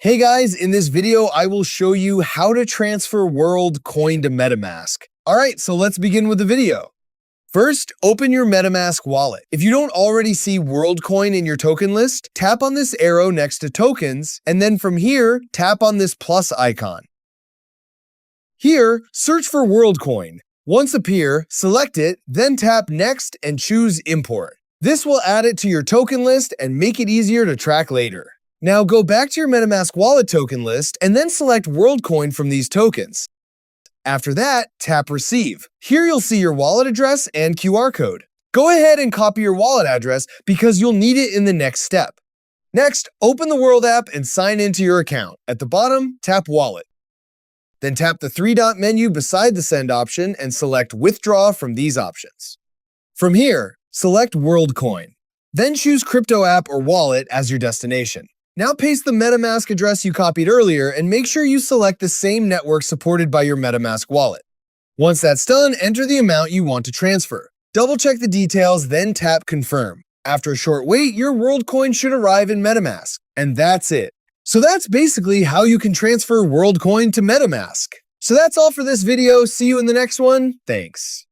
Hey guys, in this video, I will show you how to transfer Worldcoin to MetaMask. Alright, so let's begin with the video. First, open your MetaMask wallet. If you don't already see Worldcoin in your token list, tap on this arrow next to tokens, and then from here, tap on this plus icon. Here, search for Worldcoin. Once appear, select it, then tap next and choose import. This will add it to your token list and make it easier to track later. Now go back to your MetaMask wallet token list and then select Worldcoin from these tokens. After that, tap Receive. Here you'll see your wallet address and QR code. Go ahead and copy your wallet address because you'll need it in the next step. Next, open the World app and sign into your account. At the bottom, tap Wallet. Then tap the three-dot menu beside the Send option and select Withdraw from these options. From here, select Worldcoin. Then choose Crypto app or wallet as your destination. Now paste the MetaMask address you copied earlier and make sure you select the same network supported by your MetaMask wallet. Once that's done, enter the amount you want to transfer. Double-check the details, then tap Confirm. After a short wait, your Worldcoin should arrive in MetaMask. And that's it. So that's basically how you can transfer Worldcoin to MetaMask. So that's all for this video. See you in the next one. Thanks.